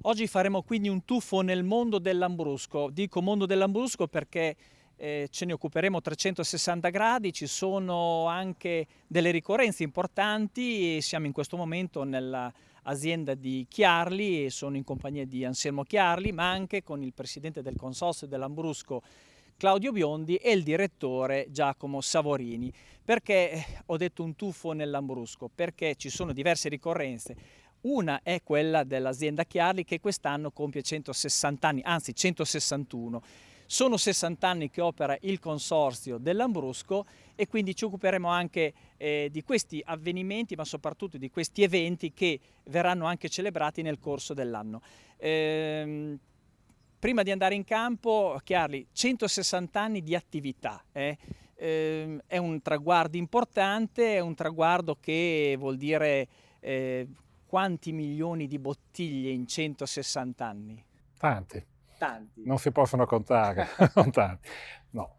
Oggi faremo quindi un tuffo nel mondo del Lambrusco. Dico mondo del Lambrusco perché ce ne occuperemo 360 gradi, ci sono anche delle ricorrenze importanti e siamo in questo momento nell'azienda di Chiarli e sono in compagnia di Anselmo Chiarli, ma anche con il presidente del consorzio del Lambrusco Claudio Biondi e il direttore Giacomo Savorini. Perché ho detto un tuffo nel Lambrusco? Perché ci sono diverse ricorrenze. Una è quella dell'azienda Chiarli che quest'anno compie 160 anni, anzi 161. Sono 60 anni che opera il consorzio del Lambrusco e quindi ci occuperemo anche di questi avvenimenti, ma soprattutto di questi eventi che verranno anche celebrati nel corso dell'anno. Prima di andare in campo, Chiarli, 160 anni di attività. È un traguardo importante, è un traguardo che vuol dire quanti milioni di bottiglie in 160 anni? Tanti, Tanti. non si possono contare, non tanti. No,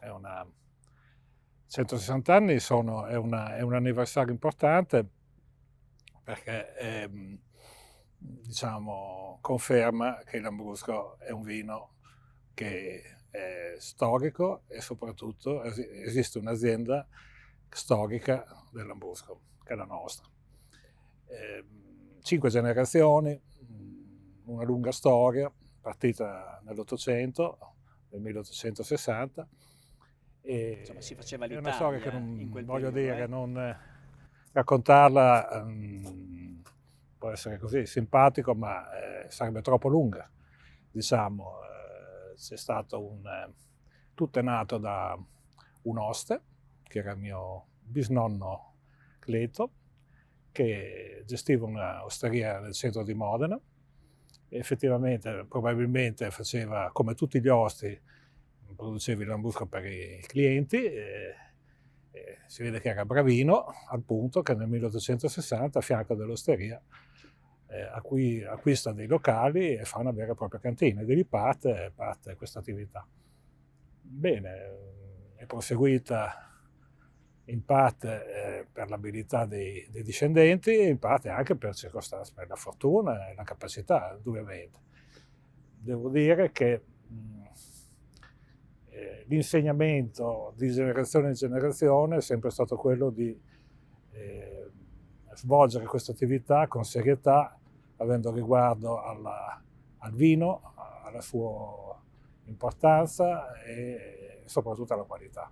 è una 160 anni è un anniversario importante perché diciamo, conferma che il Lambrusco è un vino che è storico e soprattutto esiste un'azienda storica del Lambrusco, che è la nostra. 5 generazioni, una lunga storia, partita nell'Ottocento, nel 1860. Insomma, si faceva È una storia che l'Italia in non quel voglio periodo, dire, non raccontarla può essere così simpatico, ma sarebbe troppo lunga. Diciamo, c'è stato tutto è nato da un oste, che era il mio bisnonno Cleto, che gestiva una osteria nel centro di Modena. E effettivamente, probabilmente faceva come tutti gli osti, produceva il Lambrusco per i clienti. Si vede che era bravino, al punto che nel 1860 a fianco dell'osteria acquista dei locali e fa una vera e propria cantina, e di lì parte questa attività. Bene, è proseguita in parte per l'abilità dei discendenti e in parte anche per circostanze, per la fortuna e la capacità, indubbiamente. Devo dire che l'insegnamento di generazione in generazione è sempre stato quello di svolgere questa attività con serietà, avendo riguardo al vino, alla sua importanza e soprattutto alla qualità.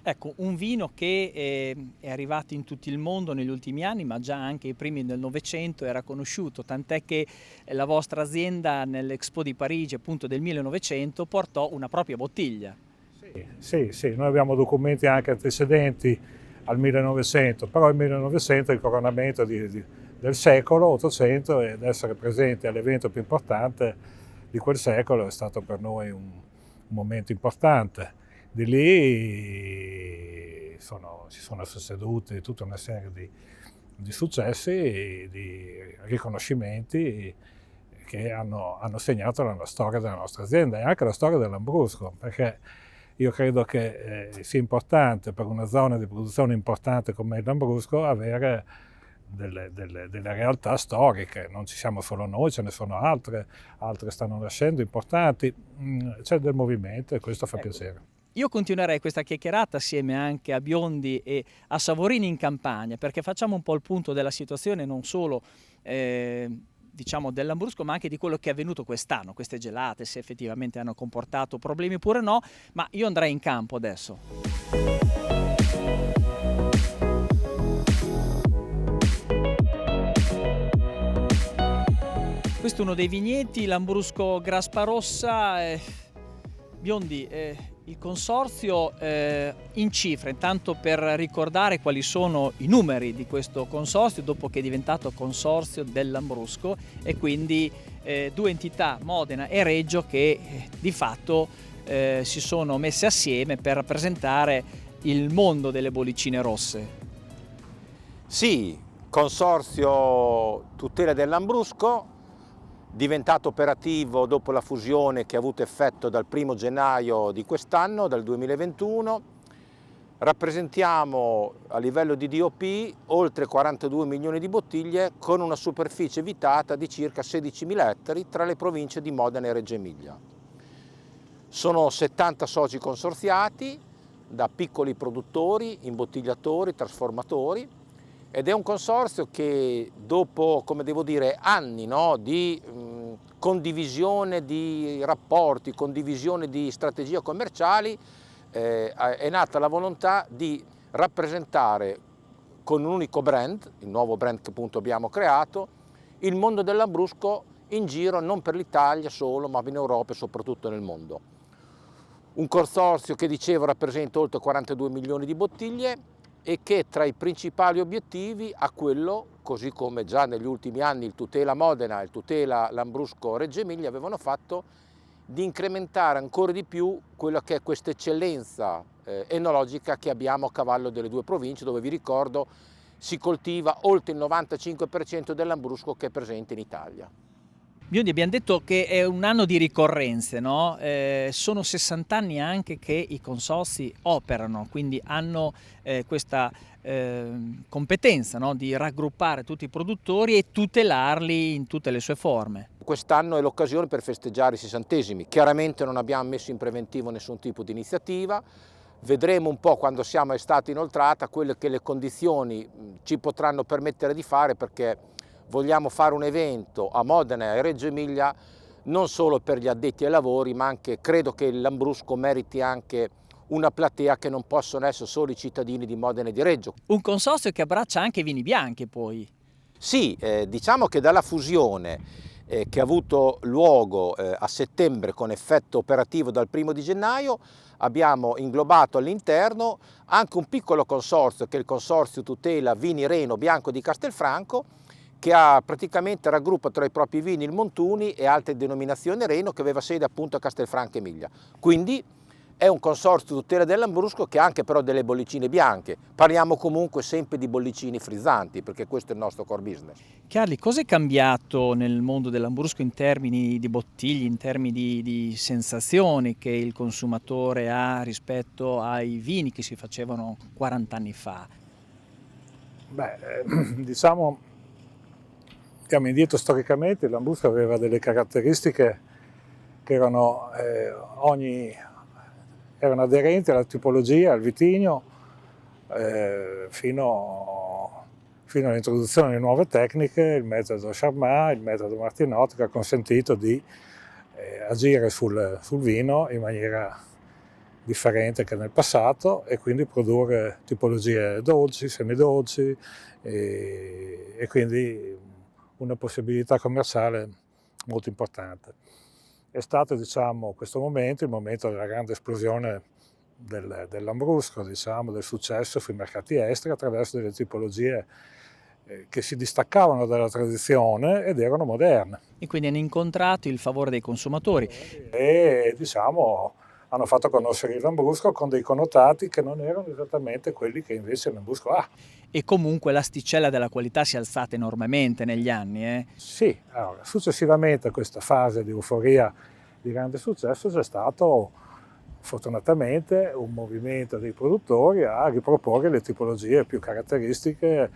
Ecco, un vino che è arrivato in tutto il mondo negli ultimi anni, ma già anche i primi del Novecento era conosciuto, tant'è che la vostra azienda nell'Expo di Parigi, appunto del 1900, portò una propria bottiglia. Sì, noi abbiamo documenti anche antecedenti al 1900, però il 1900 è il coronamento del secolo 800 ed essere presenti all'evento più importante di quel secolo è stato per noi un momento importante. Di lì si sono succeduti tutta una serie di successi, di riconoscimenti che hanno segnato la storia della nostra azienda e anche la storia del Lambrusco, perché io credo che sia importante per una zona di produzione importante come il Lambrusco avere delle realtà storiche. Non ci siamo solo noi, ce ne sono altre stanno nascendo importanti, c'è del movimento e questo fa piacere. Io continuerei questa chiacchierata assieme anche a Biondi e a Savorini in Campania, perché facciamo un po' il punto della situazione non solo diciamo del Lambrusco, ma anche di quello che è avvenuto quest'anno, queste gelate, se effettivamente hanno comportato problemi oppure no, ma io andrei in campo adesso. Questo è uno dei vigneti, Lambrusco Grasparossa. Biondi, il consorzio in cifre, intanto per ricordare quali sono i numeri di questo consorzio dopo che è diventato consorzio del Lambrusco e quindi due entità, Modena e Reggio, che di fatto si sono messe assieme per rappresentare il mondo delle bollicine rosse. Sì, consorzio tutela del Lambrusco, diventato operativo dopo la fusione che ha avuto effetto dal 1° gennaio di quest'anno, dal 2021. Rappresentiamo a livello di DOP oltre 42 milioni di bottiglie con una superficie vitata di circa 16.000 ettari tra le province di Modena e Reggio Emilia. Sono 70 soci consorziati da piccoli produttori, imbottigliatori, trasformatori, ed è un consorzio che dopo, come devo dire, anni, no, di condivisione di rapporti, condivisione di strategie commerciali, è nata la volontà di rappresentare con un unico brand, il nuovo brand che appunto abbiamo creato, il mondo del Lambrusco in giro non per l'Italia solo, ma in Europa e soprattutto nel mondo. Un consorzio che, dicevo, rappresenta oltre 42 milioni di bottiglie e che tra i principali obiettivi ha quello, così come già negli ultimi anni il Tutela Modena e il Tutela Lambrusco Reggio Emilia avevano fatto, di incrementare ancora di più quella che è questa eccellenza enologica che abbiamo a cavallo delle due province, dove, vi ricordo, si coltiva oltre il 95% del Lambrusco che è presente in Italia. Biondi, abbiamo detto che è un anno di ricorrenze, no? Sono 60 anni anche che i consorzi operano, quindi hanno questa competenza, no? Di raggruppare tutti i produttori e tutelarli in tutte le sue forme. Quest'anno è l'occasione per festeggiare i 60esimi. Chiaramente non abbiamo messo in preventivo nessun tipo di iniziativa. Vedremo un po' quando siamo a estate inoltrata quelle che le condizioni ci potranno permettere di fare, perché vogliamo fare un evento a Modena e Reggio Emilia non solo per gli addetti ai lavori, ma anche credo che il Lambrusco meriti anche una platea che non possono essere solo i cittadini di Modena e di Reggio. Un consorzio che abbraccia anche i vini bianchi poi. Sì, diciamo che dalla fusione che ha avuto luogo a settembre con effetto operativo dal 1° di gennaio, abbiamo inglobato all'interno anche un piccolo consorzio che è il Consorzio Tutela Vini Reno Bianco di Castelfranco, che praticamente raggruppa tra i propri vini il Montuni e altre denominazioni Reno, che aveva sede appunto a Castelfranco Emilia. Quindi è un consorzio tutela del Lambrusco che ha anche però delle bollicine bianche. Parliamo comunque sempre di bollicini frizzanti, perché questo è il nostro core business. Carli, cosa è cambiato nel mondo del Lambrusco in termini di bottiglie, in termini di sensazioni che il consumatore ha rispetto ai vini che si facevano 40 anni fa? Diciamo, andiamo indietro storicamente, il Lambrusco aveva delle caratteristiche che erano aderenti alla tipologia, al vitigno, fino all'introduzione di nuove tecniche, il metodo Charmat, il metodo Martinot, che ha consentito di agire sul vino in maniera differente che nel passato e quindi produrre tipologie dolci, semidolci e quindi una possibilità commerciale molto importante. È stato, diciamo, questo momento, il momento della grande esplosione del Lambrusco, diciamo, del successo sui mercati esteri attraverso delle tipologie che si distaccavano dalla tradizione ed erano moderne. E quindi hanno incontrato il favore dei consumatori. E, diciamo, hanno fatto conoscere il Lambrusco con dei connotati che non erano esattamente quelli che invece il Lambrusco ha. E comunque l'asticella della qualità si è alzata enormemente negli anni. Sì, allora, successivamente a questa fase di euforia di grande successo c'è stato fortunatamente un movimento dei produttori a riproporre le tipologie più caratteristiche,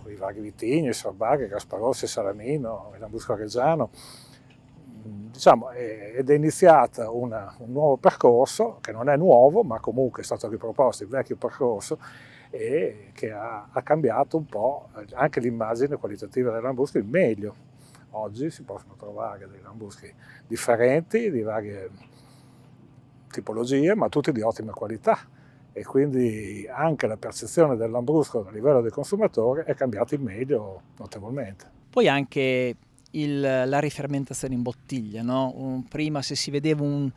con i vari vitigni, il Sorbaghe, Gasparossi, Salamino, il Lambrusco Reggiano. Diciamo, ed è iniziato un nuovo percorso, che non è nuovo, ma comunque è stato riproposto il vecchio percorso, e che ha cambiato un po' anche l'immagine qualitativa del Lambrusco in meglio. Oggi si possono trovare dei Lambruschi differenti, di varie tipologie, ma tutti di ottima qualità, e quindi anche la percezione del Lambrusco a livello del consumatore è cambiata in meglio notevolmente. Poi anche la rifermentazione in bottiglia, no? Prima, se si vedeva un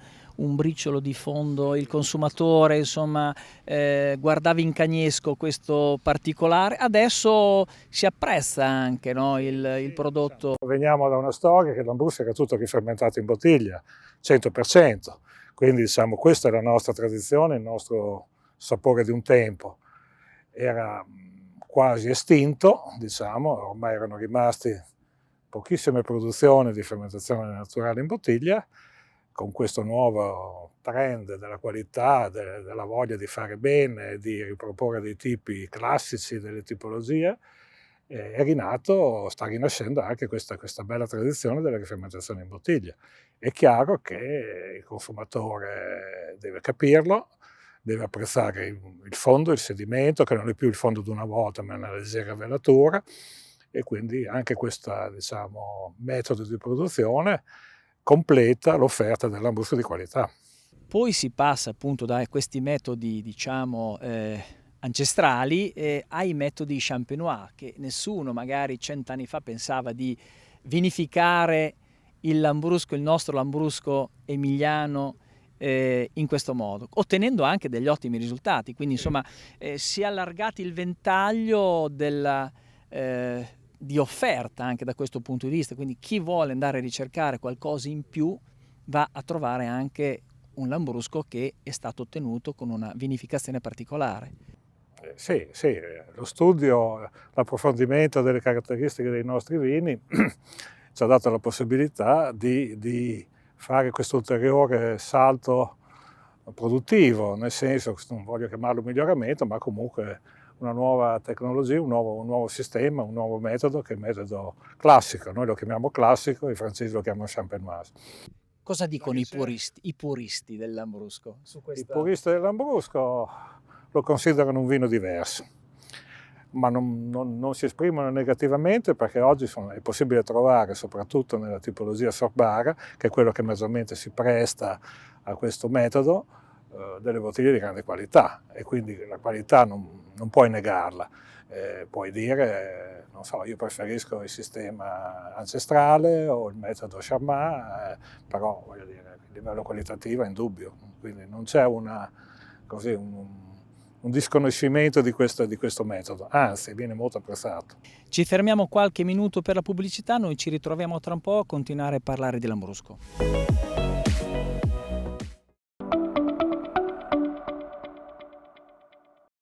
briciolo di fondo, il consumatore insomma guardava in cagnesco questo particolare, adesso si apprezza anche, no? il prodotto. Veniamo da una storia che il Lambrusco era tutto rifermentato in bottiglia, 100%, quindi diciamo questa è la nostra tradizione, il nostro sapore di un tempo. Era quasi estinto, diciamo, ormai erano rimasti pochissime produzioni di fermentazione naturale in bottiglia, con questo nuovo trend della qualità, della voglia di fare bene, di riproporre dei tipi classici, delle tipologie, sta rinascendo anche questa bella tradizione della rifermentazione in bottiglia. È chiaro che il consumatore deve capirlo, deve apprezzare il fondo, il sedimento, che non è più il fondo di una volta, ma è una leggera velatura, e quindi anche questo, diciamo, metodo di produzione completa l'offerta del lambrusco di qualità. Poi si passa appunto da questi metodi, diciamo, ancestrali ai metodi champenois, che nessuno magari 100 anni fa pensava di vinificare il lambrusco, il nostro lambrusco emiliano, in questo modo, ottenendo anche degli ottimi risultati. Quindi insomma si è allargato il ventaglio di offerta anche da questo punto di vista, quindi chi vuole andare a ricercare qualcosa in più va a trovare anche un lambrusco che è stato ottenuto con una vinificazione particolare. Sì, lo studio, l'approfondimento delle caratteristiche dei nostri vini ci ha dato la possibilità di fare questo ulteriore salto produttivo, nel senso, non voglio chiamarlo miglioramento, ma comunque una nuova tecnologia, un nuovo sistema, un nuovo metodo, che è il metodo classico. Noi lo chiamiamo classico, i francesi lo chiamano champenoise. Cosa dicono i puristi del lambrusco su I puristi del lambrusco lo considerano un vino diverso, ma non si esprimono negativamente, perché oggi è possibile trovare, soprattutto nella tipologia sorbara, che è quello che maggiormente si presta a questo metodo, delle bottiglie di grande qualità, e quindi la qualità non puoi negarla. Puoi dire, non so, io preferisco il sistema ancestrale o il metodo Charmat, però voglio dire, il livello qualitativo è indubbio, quindi non c'è un disconoscimento di questo metodo, anzi viene molto apprezzato. Ci fermiamo qualche minuto per la pubblicità, noi ci ritroviamo tra un po' a continuare a parlare di lambrusco.